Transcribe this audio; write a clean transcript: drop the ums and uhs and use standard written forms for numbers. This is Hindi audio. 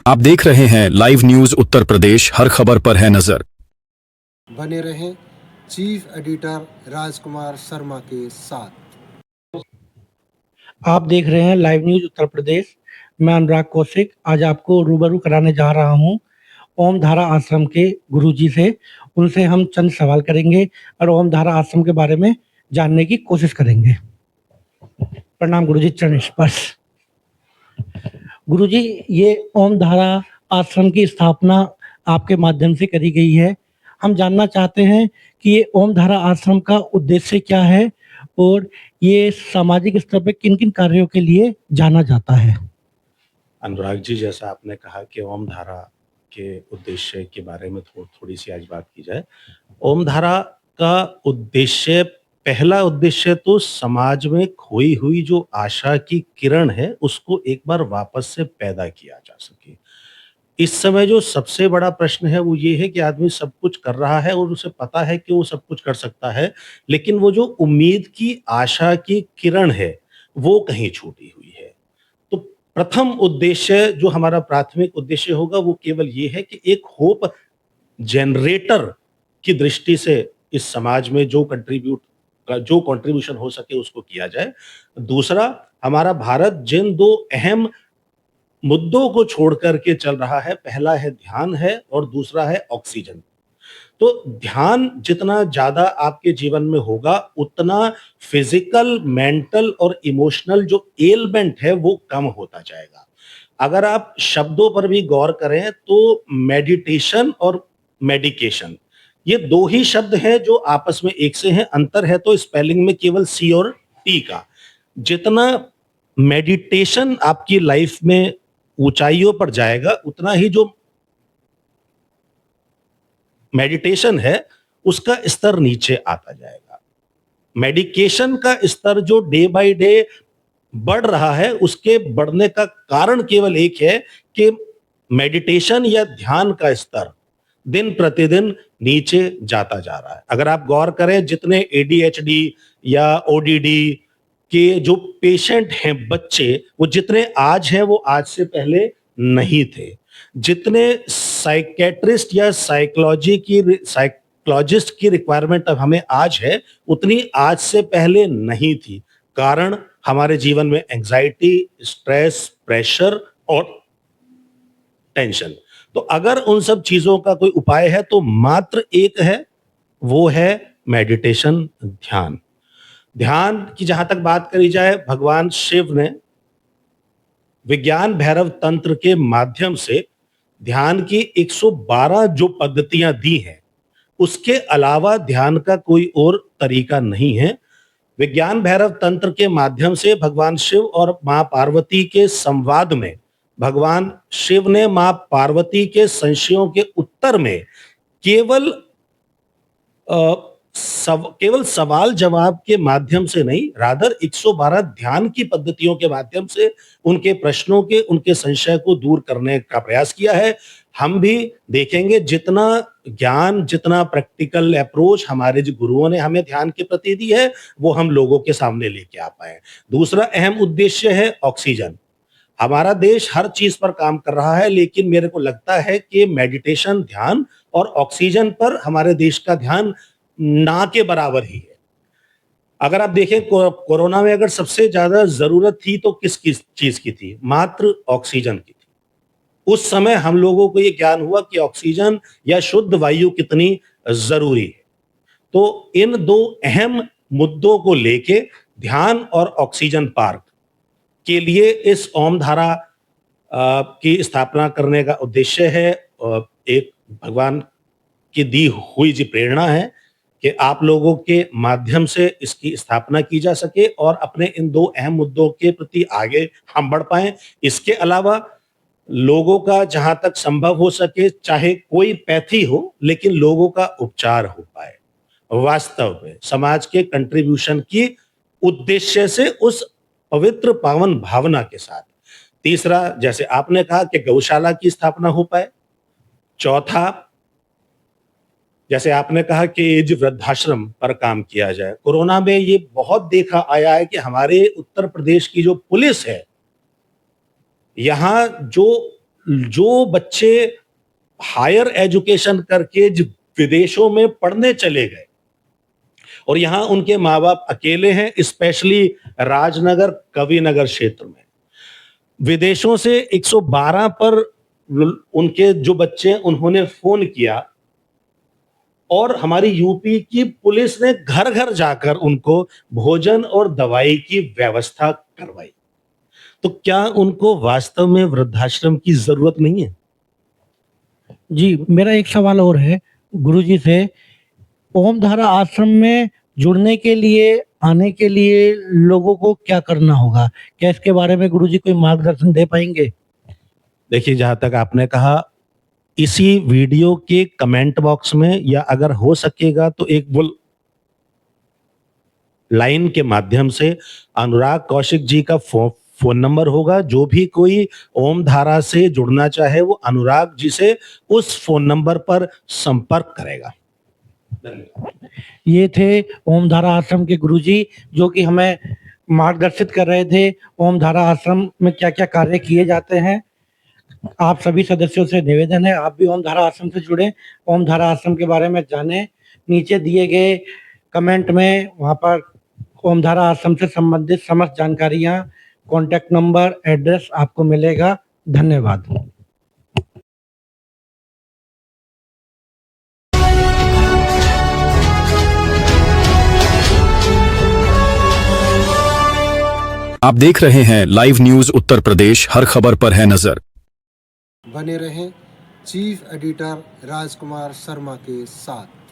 आप देख रहे हैं लाइव न्यूज उत्तर प्रदेश, हर खबर पर है नजर। बने रहें चीफ एडिटर राजकुमार शर्मा के साथ। आप देख रहे हैं लाइव न्यूज उत्तर प्रदेश। मैं अनुराग कौशिक आज आपको रूबरू कराने जा रहा हूं ओम धारा आश्रम के गुरुजी से। उनसे हम चंद सवाल करेंगे और ओम धारा आश्रम के बारे में जानने की कोशिश करेंगे। प्रणाम गुरुजी, चरण स्पर्श। गुरुजी, ये ओम धारा आश्रम की स्थापना आपके माध्यम से करी गई है। हम जानना चाहते हैं कि ये ओम धारा आश्रम का उद्देश्य क्या है और ये सामाजिक स्तर पर किन किन कार्यों के लिए जाना जाता है। अनुराग जी, जैसा आपने कहा कि ओम धारा के उद्देश्य के बारे में थोड़ी सी आज बात की जाए। ओम धारा का उद्देश्य, पहला उद्देश्य तो समाज में खोई हुई जो आशा की किरण है उसको एक बार वापस से पैदा किया जा सके। इस समय जो सबसे बड़ा प्रश्न है वो ये है कि आदमी सब कुछ कर रहा है और उसे पता है कि वो सब कुछ कर सकता है, लेकिन वो जो उम्मीद की आशा की किरण है वो कहीं छूटी हुई है। तो प्रथम उद्देश्य जो हमारा प्राथमिक उद्देश्य होगा वो केवल ये है कि एक होप जनरेटर की दृष्टि से इस समाज में जो कंट्रीब्यूशन हो सके उसको किया जाए। दूसरा, हमारा भारत जिन दो अहम मुद्दों को छोड़ करके चल रहा है, पहला है ध्यान है और दूसरा है ऑक्सीजन। तो ध्यान जितना ज्यादा आपके जीवन में होगा उतना फिजिकल, मेंटल और इमोशनल जो एलमेंट है वो कम होता जाएगा। अगर आप शब्दों पर भी गौर करें तो मेडिटेशन और मेडिकेशन ये दो ही शब्द हैं जो आपस में एक से हैं। अंतर है तो स्पेलिंग में केवल सी और टी का। जितना मेडिटेशन आपकी लाइफ में ऊंचाइयों पर जाएगा उतना ही जो मेडिटेशन है उसका स्तर नीचे आता जाएगा। मेडिकेशन का स्तर जो डे बाय डे बढ़ रहा है उसके बढ़ने का कारण केवल एक है कि मेडिटेशन या ध्यान का स्तर दिन प्रतिदिन नीचे जाता जा रहा है। अगर आप गौर करें, जितने एडीएचडी या ओडीडी के जो पेशेंट हैं बच्चे, वो जितने आज हैं वो आज से पहले नहीं थे। जितने साइकेट्रिस्ट या साइकोलॉजिस्ट की रिक्वायरमेंट अब हमें आज है उतनी आज से पहले नहीं थी। कारण हमारे जीवन में एंजाइटी, स्ट्रेस, प्रेशर और टेंशन। तो अगर उन सब चीजों का कोई उपाय है तो मात्र एक है, वो है मेडिटेशन, ध्यान। ध्यान की जहां तक बात करी जाए, भगवान शिव ने विज्ञान भैरव तंत्र के माध्यम से ध्यान की 112 जो पद्धतियां दी हैं उसके अलावा ध्यान का कोई और तरीका नहीं है। विज्ञान भैरव तंत्र के माध्यम से भगवान शिव और मां पार्वती के संवाद में भगवान शिव ने मां पार्वती के संशयों के उत्तर में केवल केवल सवाल जवाब के माध्यम से नहीं, रादर 112 ध्यान की पद्धतियों के माध्यम से उनके प्रश्नों के, उनके संशय को दूर करने का प्रयास किया है। हम भी देखेंगे जितना ज्ञान, जितना प्रैक्टिकल अप्रोच हमारे जो गुरुओं ने हमें ध्यान के प्रति दी है वो हम लोगों के सामने लेके आ पाए। दूसरा अहम उद्देश्य है ऑक्सीजन। हमारा देश हर चीज पर काम कर रहा है, लेकिन मेरे को लगता है कि मेडिटेशन, ध्यान और ऑक्सीजन पर हमारे देश का ध्यान ना के बराबर ही है। अगर आप देखें, कोरोना में अगर सबसे ज्यादा जरूरत थी तो किस चीज की थी? मात्र ऑक्सीजन की थी। उस समय हम लोगों को यह ज्ञान हुआ कि ऑक्सीजन या शुद्ध वायु कितनी जरूरी है। तो इन दो अहम मुद्दों को लेके ध्यान और ऑक्सीजन पार्क के लिए इस ओम धारा की स्थापना करने का उद्देश्य है। एक भगवान की दी हुई जी प्रेरणा है कि आप लोगों के माध्यम से इसकी स्थापना की जा सके और अपने इन दो अहम मुद्दों के प्रति आगे हम बढ़ पाएं। इसके अलावा लोगों का जहां तक संभव हो सके, चाहे कोई पैथी हो, लेकिन लोगों का उपचार हो पाए वास्तव में समाज के कंट्रीब्यूशन की उद्देश्य से, उस पवित्र पावन भावना के साथ। तीसरा, जैसे आपने कहा कि गौशाला की स्थापना हो पाए। चौथा, जैसे आपने कहा कि एज वृद्धाश्रम पर काम किया जाए। कोरोना में ये बहुत देखा आया है कि हमारे उत्तर प्रदेश की जो पुलिस है, यहाँ जो जो बच्चे हायर एजुकेशन करके विदेशों में पढ़ने चले गए और यहां उनके माँ बाप अकेले हैं, स्पेशली राजनगर कविनगर क्षेत्र में, विदेशों से 112 पर उनके जो बच्चे उन्होंने फोन किया और हमारी यूपी की पुलिस ने घर घर जाकर उनको भोजन और दवाई की व्यवस्था करवाई। तो क्या उनको वास्तव में वृद्धाश्रम की जरूरत नहीं है? जी, मेरा एक सवाल और है गुरुजी से। ओम धारा आश्रम में जुड़ने के लिए, आने के लिए लोगों को क्या करना होगा? क्या इसके बारे में गुरुजी कोई मार्गदर्शन दे पाएंगे? देखिए, जहां तक आपने कहा, इसी वीडियो के कमेंट बॉक्स में या अगर हो सकेगा तो एक वो लाइन के माध्यम से अनुराग कौशिक जी का फोन नंबर होगा। जो भी कोई ओम धारा से जुड़ना चाहे वो अनुराग जी से उस फोन नंबर पर संपर्क करेगा। ये थे ओम धारा आश्रम के गुरुजी, जो कि हमें मार्गदर्शित कर रहे थे ओम धारा आश्रम में क्या क्या कार्य किए जाते हैं। आप सभी सदस्यों से निवेदन है, आप भी ओम धारा आश्रम से जुड़ें, ओम धारा आश्रम के बारे में जानें। नीचे दिए गए कमेंट में वहाँ पर ओम धारा आश्रम से संबंधित समस्त जानकारियाँ, कॉन्टैक्ट नंबर, एड्रेस आपको मिलेगा। धन्यवाद। आप देख रहे हैं लाइव न्यूज उत्तर प्रदेश, हर खबर पर है नजर। बने रहें चीफ एडिटर राजकुमार शर्मा के साथ।